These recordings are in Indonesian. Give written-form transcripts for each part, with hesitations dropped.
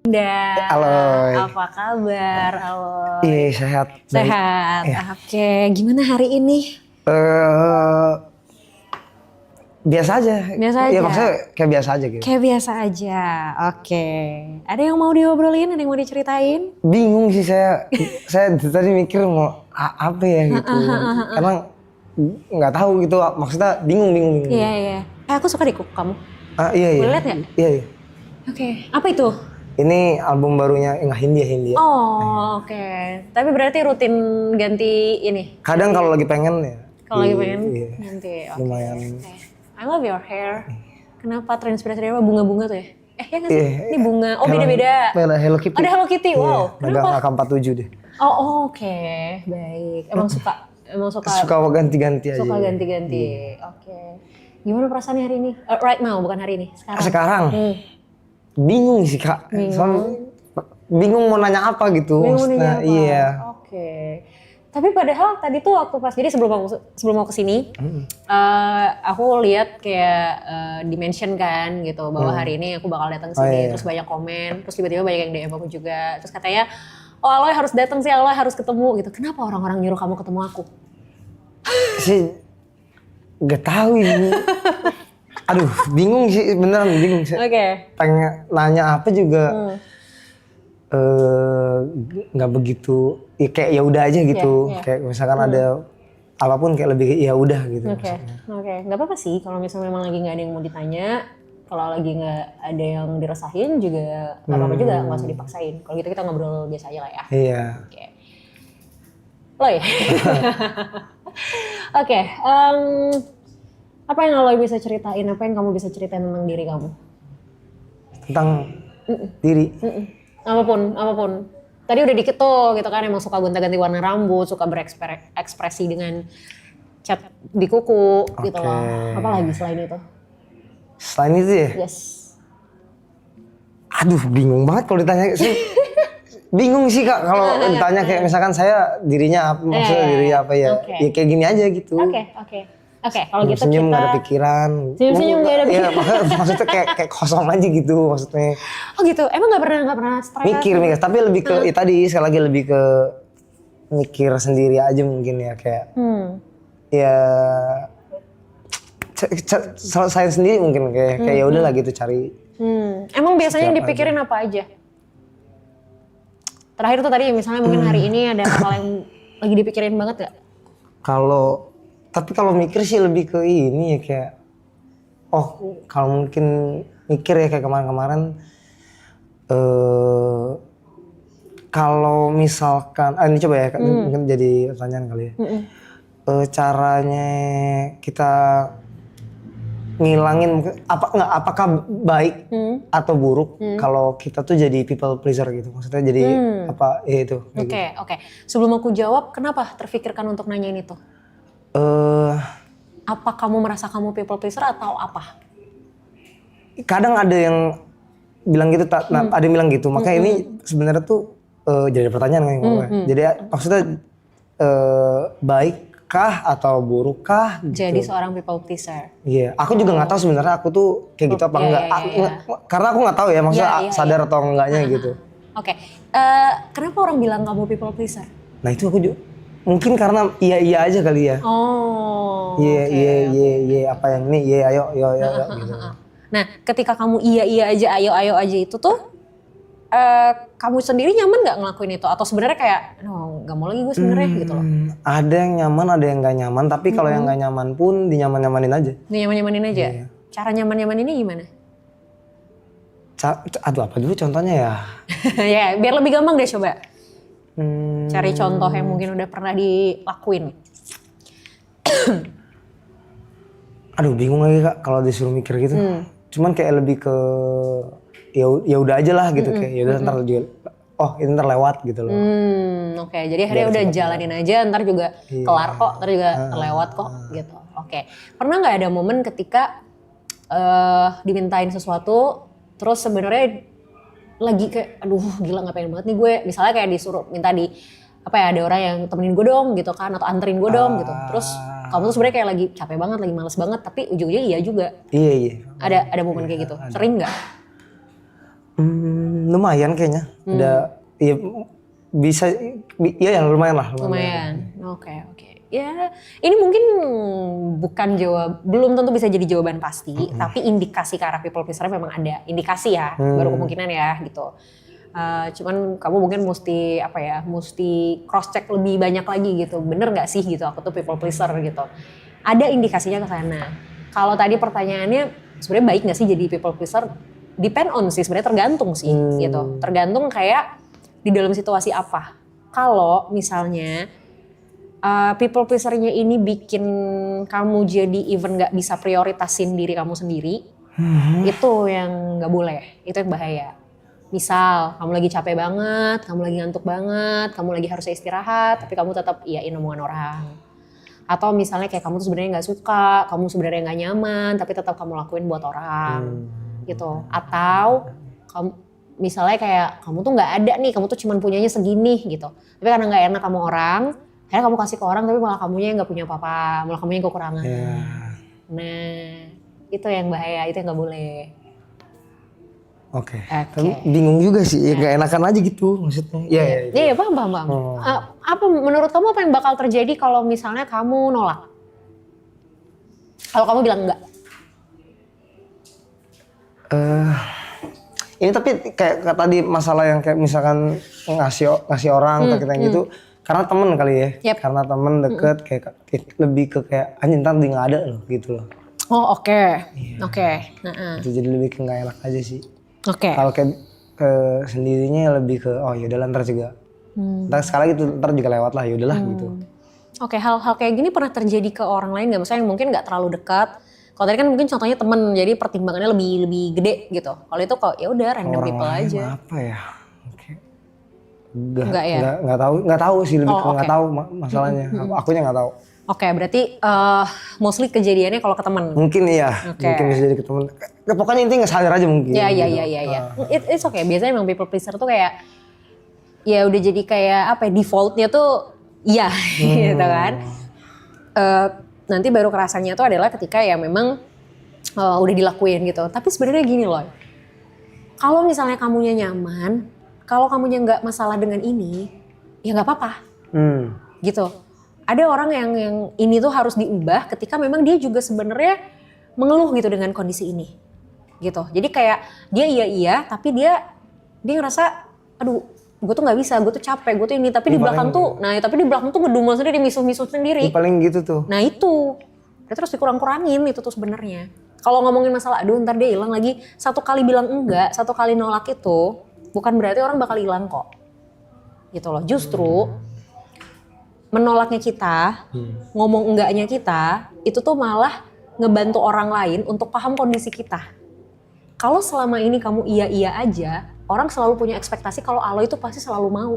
Halo. Apa kabar? Halo. Iya, sehat. Sehat. Iya. Oke, gimana hari ini? Biasa aja. Biasa Ya aja. maksudnya kayak biasa aja gitu. Kayak biasa aja. Oke. Ada yang mau diobrolin? Ada yang mau diceritain? Bingung sih saya. Saya tadi mikir mau apa ya gitu. Karena nggak tahu gitu. Maksudnya bingung. Iya, iya. Aku suka deh kok kamu. Iya. Boleh lihat nggak? Iya. Oke. Apa itu? Ini album barunya nggak Hindia. Oh, oke. Tapi berarti rutin ganti ini? Kadang kalau lagi pengen ya. Kalau lagi pengen iya. ganti. Oke. Lumayan. Oke. I love your hair. Kenapa terinspirasi dari apa? Bunga-bunga tuh ya? Ya nggak sih? Ini bunga. Oh, beda-beda. Hello Kitty. Ada Hello Kitty. Wow. Iya, Kenapa? megang AK-47 deh. Oh, oke. Baik. Emang suka Suka ganti-ganti aja. suka ganti-ganti. Oke. Gimana perasaannya hari ini? Right now, bukan hari ini. Sekarang. Sekarang bingung sih Kak. Soalnya bingung mau nanya apa gitu. Bingung Maksudnya, nanya apa? iya. Oke. Tapi padahal tadi tuh waktu pas, jadi sebelum mau kesini, aku lihat kayak dimention kan gitu bahwa hari ini aku bakal datang sini, terus banyak komen, terus tiba-tiba banyak yang DM aku juga, terus katanya, oh Aloy harus datang sih, Aloy harus ketemu gitu. Kenapa orang-orang nyuruh kamu ketemu aku? Sih nggak tahu ini. Aduh, bingung sih, beneran bingung sih. Oke. Pengen nanya apa juga nggak begitu. Ya kayak ya udah aja gitu. Iya. Kayak misalkan ada apapun kayak lebih ya udah gitu. Oke. Nggak apa-apa sih kalau misalnya memang lagi nggak ada yang mau ditanya, kalau lagi nggak ada yang dirasain juga nggak apa-apa juga, nggak usah dipaksain. Kalau gitu kita ngobrol biasa aja lah ya. Iya. Oke. Loy. Oke. Apa yang Aloy bisa ceritain? Apa yang kamu bisa ceritain tentang diri kamu? Tentang diri. Apapun. Tadi udah dikit tuh gitu kan, emang suka gonta-ganti warna rambut, suka berekspresi dengan cat di kuku gitu loh. Apa lagi selain itu? Selain itu ya? Yes. Aduh, bingung banget kalau ditanya sih. Bingung sih Kak kalau ditanya kayak misalkan saya dirinya apa, maksudnya diri apa ya. Ya kayak gini aja gitu. Oke, kalau gitu senyum kita nggak ada pikiran. Senyum nggak ada pikiran. Iya, maksudnya kayak kosong aja gitu maksudnya. Oh gitu, emang nggak pernah stres? Mikir, tapi lebih ke tadi sekali lagi lebih ke mikir sendiri aja mungkin ya kayak. Ya saya sendiri mungkin kayak ya udahlah gitu cari. Emang biasanya yang dipikirin apa aja? Terakhir tuh tadi misalnya mungkin hari ini ada hal yang lagi dipikirin banget gak? Tapi kalau mikir sih lebih ke ini ya kayak, kalau mungkin mikir ya kayak kemarin-kamarin, kalau misalkan, ini coba ya, mungkin jadi pertanyaan kali ya. Caranya kita ngilangin, apakah baik atau buruk kalau kita tuh jadi people pleaser gitu, maksudnya jadi apa ya itu. Oke. Sebelum aku jawab, kenapa terfikirkan untuk nanyain itu? Apa kamu merasa kamu people pleaser atau apa? Kadang ada yang bilang gitu, ada yang bilang gitu. Makanya ini sebenarnya tuh jadi pertanyaan kan. Jadi maksudnya baikkah atau burukkah? Gitu. Jadi seorang people pleaser. Iya, aku juga nggak tahu sebenarnya aku tuh kayak gitu apa enggak. Karena aku nggak tahu ya, maksudnya sadar atau enggaknya gitu. Oke. Kenapa orang bilang kamu people pleaser? Nah itu aku juga. Mungkin karena iya aja kali ya. Oh. Iya apa yang ini, iya ayo gitu. Nah, ketika kamu iya aja, ayo aja itu tuh, kamu sendiri nyaman nggak ngelakuin itu? Atau sebenarnya kayak, nggak mau lagi gue sebenarnya gitu loh. Ada yang nyaman, ada yang nggak nyaman. Tapi kalau yang nggak nyaman pun dinyaman-nyamanin aja. Dinyaman-nyamanin aja. Iya. Cara nyaman-nyaman ini gimana? Aduh apa dulu contohnya ya? Ya, biar lebih gampang deh coba. Cari contoh yang mungkin udah pernah dilakuin. Aduh bingung lagi Kak kalau disuruh mikir gitu. Cuman kayak lebih ke ya udah aja lah gitu kayak ya udah ntar juga ini ntar lewat gitu loh. Oke, jadi akhirnya udah jalanin aja, ntar juga kelar kok, ntar juga terlewat kok gitu. Oke. Pernah nggak ada momen ketika dimintain sesuatu terus sebenarnya lagi kayak aduh gila nggak pengen banget nih gue, misalnya kayak disuruh minta ada orang yang temenin gue dong gitu kan, atau anterin gue dong gitu, terus kamu tuh sebenarnya kayak lagi capek banget, lagi males banget, tapi ujung-ujungnya iya juga. Iya Ada momen kayak gitu, sering nggak? Lumayan kayaknya. Ada ya bisa ya lumayan lah. Lumayan. Oke. Ya, ini mungkin belum tentu bisa jadi jawaban pasti, tapi indikasi ke arah people pleaser memang ada. Indikasi ya, baru kemungkinan ya gitu. Cuman kamu mungkin mesti cross check lebih banyak lagi gitu. Bener nggak sih gitu aku tuh people pleaser gitu. Ada indikasinya ke sana. Kalau tadi pertanyaannya sebenarnya baik nggak sih jadi people pleaser? Depend on sih, sebenarnya tergantung sih gitu. Tergantung kayak di dalam situasi apa. Kalau misalnya people pleaser-nya ini bikin kamu jadi even nggak bisa prioritasin diri kamu sendiri, itu yang nggak boleh, itu yang bahaya. Misal kamu lagi capek banget, kamu lagi ngantuk banget, kamu lagi harusnya istirahat, tapi kamu tetap iyain omongan orang. Atau misalnya kayak kamu tuh sebenarnya nggak suka, kamu sebenarnya nggak nyaman, tapi tetap kamu lakuin buat orang, gitu. Atau kamu misalnya kayak kamu tuh nggak ada nih, kamu tuh cuman punyanya segini gitu. Tapi karena nggak enak sama orang, akhirnya kamu kasih ke orang tapi malah kamunya nggak punya apa-apa, malah kamunya kekurangan. Nah, itu yang bahaya, itu yang nggak boleh. Oke. Tapi bingung juga sih, ya nggak enakan aja gitu maksudnya. Iya, paham. Apa menurut kamu apa yang bakal terjadi kalau misalnya kamu nolak? Kalau kamu bilang enggak? Ini tapi kayak tadi masalah yang kayak misalkan ngasih orang atau yang gitu, karena temen kali ya. Karena temen deket kayak lebih ke kayak anjing ntar dia nggak ada loh gitu loh. Oh oke. Itu jadi lebih ke nggak enak aja sih. Kalau kayak sendirinya lebih ke oh yaudahlah ntar juga. Ntar sekali gitu ntar juga lewat lah yaudahlah gitu. Hal-hal kayak gini pernah terjadi ke orang lain nggak? Misalnya yang mungkin nggak terlalu dekat. Kalau tadi kan mungkin contohnya temen, jadi pertimbangannya lebih gede gitu. Kalau itu kok ya udah random people aja. Apa ya? Nggak tahu sih lebih ke nggak tahu masalahnya. Akunya nggak tahu. Berarti mostly kejadiannya kalau ke teman. Mungkin iya, mungkin bisa jadi ke teman. Pokoknya intinya nggak sadar aja mungkin. Iya. It's okay. Biasanya emang people pleaser tuh kayak ya udah jadi kayak apa ya, defaultnya tuh iya gitu kan. Nanti baru kerasanya tuh adalah ketika ya memang udah dilakuin gitu. Tapi sebenarnya gini loh, kalau misalnya kamunya nyaman, kalau kamunya nggak masalah dengan ini, ya nggak apa-apa, gitu. Ada orang yang ini tuh harus diubah ketika memang dia juga sebenarnya mengeluh gitu dengan kondisi ini, gitu. Jadi kayak dia iya, tapi dia ngerasa, aduh, gue tuh nggak bisa, gue tuh capek, gue tuh ini, tapi di belakang tuh ngedumel sendiri, misuh-misuh sendiri. Paling gitu tuh. Nah itu, dia terus dikurang-kurangin itu tuh sebenarnya. Kalau ngomongin masalah, aduh ntar dia hilang lagi, satu kali bilang enggak, satu kali nolak itu, bukan berarti orang bakal hilang kok. Gitu loh, justru menolaknya kita, ngomong enggaknya kita, itu tuh malah ngebantu orang lain untuk paham kondisi kita. Kalau selama ini kamu iya aja, orang selalu punya ekspektasi kalau Aloy itu pasti selalu mau.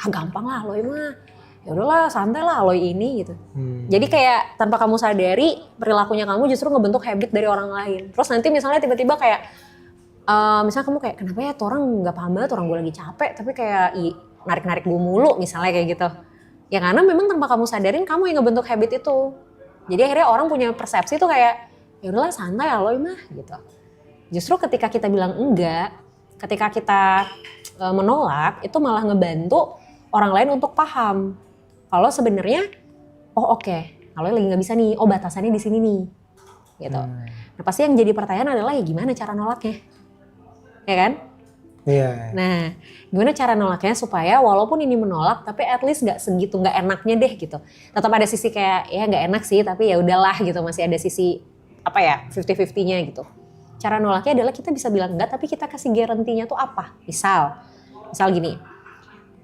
Gampang lah Aloy mah. Ya udahlah santai lah Aloy ini gitu. Jadi kayak tanpa kamu sadari perilakunya kamu justru ngebentuk habit dari orang lain. Terus nanti misalnya tiba-tiba kayak misalnya kamu kayak kenapa ya tuh orang nggak paham banget, orang gue lagi capek tapi kayak narik-narik gue mulu misalnya kayak gitu. Ya karena memang tanpa kamu sadarin kamu yang ngebentuk habit itu. Jadi akhirnya orang punya persepsi tuh kayak ya udahlah santai Aloy mah gitu. Justru ketika kita bilang enggak, ketika kita menolak, itu malah ngebantu orang lain untuk paham. Kalau sebenarnya, oh oke, Aloy lagi nggak bisa nih, oh batasannya di sini nih, gitu. Nah pasti yang jadi pertanyaan adalah ya gimana cara nolaknya, ya kan? Iya. Nah, gimana cara nolaknya supaya walaupun ini menolak, tapi at least nggak segitu nggak enaknya deh gitu. Tetap ada sisi kayak ya nggak enak sih, tapi ya udahlah gitu, masih ada sisi apa ya 50-50-nya gitu. Cara nolaknya adalah kita bisa bilang enggak, tapi kita kasih garantinya tuh apa? Misal gini,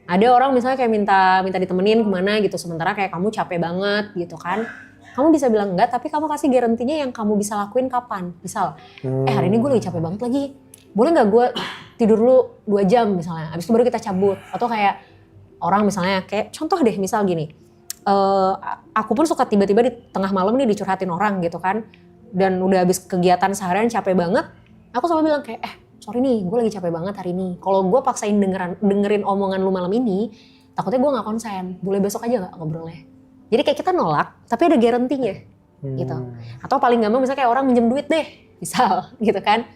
ada orang misalnya kayak minta ditemenin kemana gitu, sementara kayak kamu capek banget gitu kan. Kamu bisa bilang enggak, tapi kamu kasih garantinya yang kamu bisa lakuin kapan. Misal, hari ini gue lagi capek banget lagi, boleh gak gue tidur dulu 2 jam misalnya, abis itu baru kita cabut. Atau kayak orang misalnya kayak contoh deh misal gini, aku pun suka tiba-tiba di tengah malam nih dicurhatin orang gitu kan. Dan udah habis kegiatan seharian capek banget, aku selalu bilang kayak, sorry nih gue lagi capek banget hari ini. Kalau gue paksain dengerin omongan lu malam ini, takutnya gue gak konsen, boleh besok aja gak ngobrolnya. Jadi kayak kita nolak, tapi ada garantinya gitu. Atau paling gampang misalnya kayak orang minjem duit deh, misal gitu kan.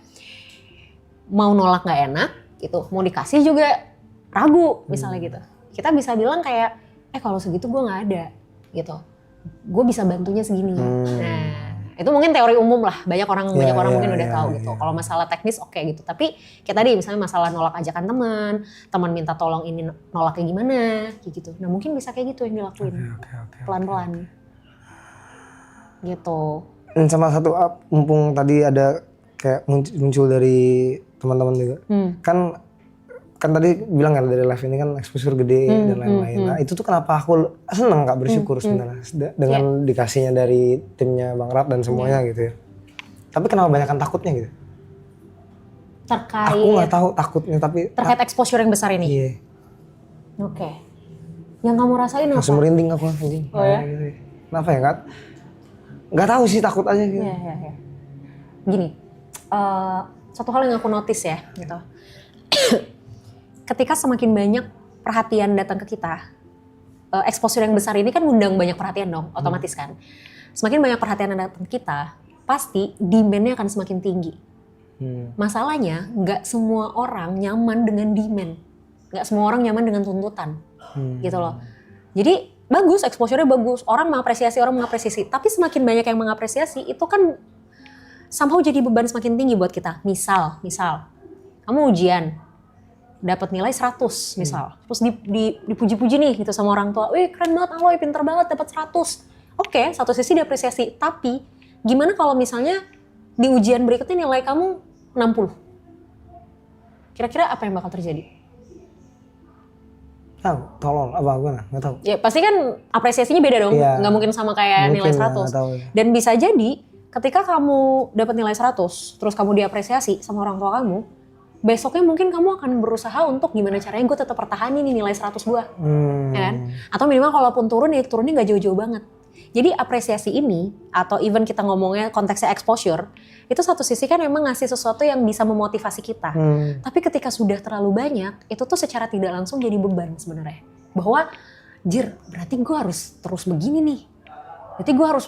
Mau nolak gak enak, gitu. Mau dikasih juga ragu misalnya gitu. Kita bisa bilang kayak, kalau segitu gue nggak ada gitu. Gue bisa bantunya segini. Nah, itu mungkin teori umum lah. Banyak orang mungkin udah tahu gitu. Kalau masalah teknis oke gitu. Tapi kayak tadi misalnya masalah nolak ajakan teman minta tolong ini nolaknya gimana kayak gitu. Nah, mungkin bisa kayak gitu yang dilakuin. Pelan-pelan. Gitu. Dan sama satu mumpung tadi ada kayak muncul dari teman-teman juga. Kan tadi bilang kan dari live ini kan exposure gede dan lain-lain. Nah itu tuh kenapa aku seneng Kak, bersyukur sebenarnya dengan dikasihnya dari timnya Bang Rap dan semuanya gitu ya. Tapi kenapa banyakan takutnya gitu? Terkait. Aku nggak tahu takutnya tapi. Terkait exposure yang besar ini. Iya. Oke. Yang kamu rasain apa? Langsung merinding aku anjing. Oh ya? Gitu. Kenapa ya Kak? Nggak tahu sih, takut aja gitu. Iya. Gini, satu hal yang aku notice ya gitu. Ketika semakin banyak perhatian datang ke kita, exposure yang besar ini kan ngundang banyak perhatian dong, otomatis kan. Semakin banyak perhatian yang datang ke kita, pasti demand-nya akan semakin tinggi. Masalahnya, nggak semua orang nyaman dengan demand. Nggak semua orang nyaman dengan tuntutan, gitu loh. Jadi bagus, exposure-nya bagus, orang mengapresiasi. Tapi semakin banyak yang mengapresiasi, itu kan somehow jadi beban semakin tinggi buat kita. Misal, kamu ujian, dapat nilai 100 misal, terus dipuji-puji nih gitu sama orang tua, wih keren banget Aloy, pinter banget dapat 100. Oke, satu sisi diapresiasi, tapi gimana kalau misalnya di ujian berikutnya nilai kamu 60? Kira-kira apa yang bakal terjadi? Tahu, tolong apa gue nggak tahu. Ya pasti kan apresiasinya beda dong, nggak mungkin sama kayak nilai 100. Dan bisa jadi ketika kamu dapat nilai 100, terus kamu diapresiasi sama orang tua kamu, besoknya mungkin kamu akan berusaha untuk gimana caranya gue tetap pertahanin nih nilai 100 gue. Ya kan? Atau minimal kalaupun turunnya nggak jauh-jauh banget. Jadi apresiasi ini, atau even kita ngomongnya konteksnya exposure, itu satu sisi kan memang ngasih sesuatu yang bisa memotivasi kita. Tapi ketika sudah terlalu banyak, itu tuh secara tidak langsung jadi beban sebenarnya. Bahwa, berarti gue harus terus begini nih. Berarti gue harus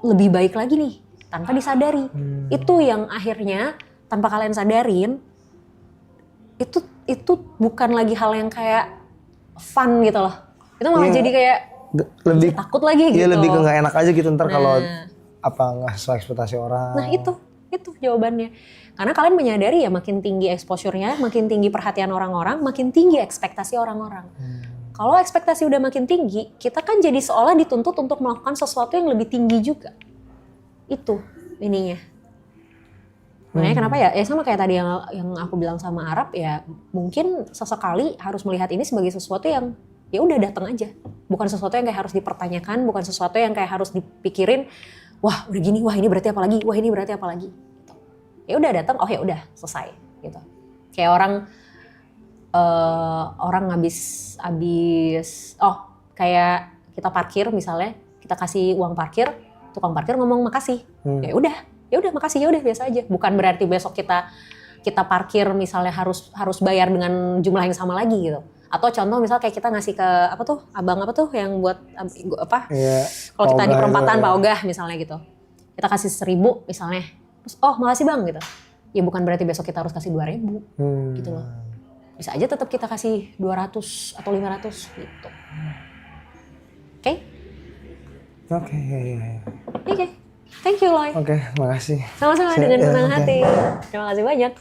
lebih baik lagi nih, tanpa disadari. Itu yang akhirnya, tanpa kalian sadarin, itu bukan lagi hal yang kayak fun gitu loh. Itu malah jadi kayak lebih takut lagi gitu. Iya, lebih ke nggak enak aja gitu ntar kalau nggak sesuai ekspektasi orang. Nah itu jawabannya. Karena kalian menyadari ya makin tinggi exposure-nya, makin tinggi perhatian orang-orang, makin tinggi ekspektasi orang-orang. Kalau ekspektasi udah makin tinggi, kita kan jadi seolah dituntut untuk melakukan sesuatu yang lebih tinggi juga. Itu ininya. Makanya kenapa ya sama kayak tadi yang aku bilang sama Arab ya, mungkin sesekali harus melihat ini sebagai sesuatu yang ya udah datang aja. Bukan sesuatu yang kayak harus dipertanyakan, bukan sesuatu yang kayak harus dipikirin, wah udah gini, wah ini berarti apa lagi, wah ini berarti apa lagi. Gitu. Ya udah datang, oh ya udah selesai gitu. Kayak orang habis kayak kita parkir misalnya, kita kasih uang parkir, tukang parkir ngomong makasih. Ya udah makasih, ya udah biasa aja. Bukan berarti besok kita parkir misalnya harus bayar dengan jumlah yang sama lagi gitu. Atau contoh misal kayak kita ngasih ke abang yang buat kalau kita di perempatan Pak Ogah misalnya gitu. Kita kasih 1.000 misalnya. Terus makasih Bang gitu. Ya bukan berarti besok kita harus kasih 2.000 gitu loh. Bisa aja tetap kita kasih 200 atau 500 gitu. Oke? Oke. Thank you, Loy. Oke, makasih. Sama-sama dengan senang hati. Terima kasih banyak.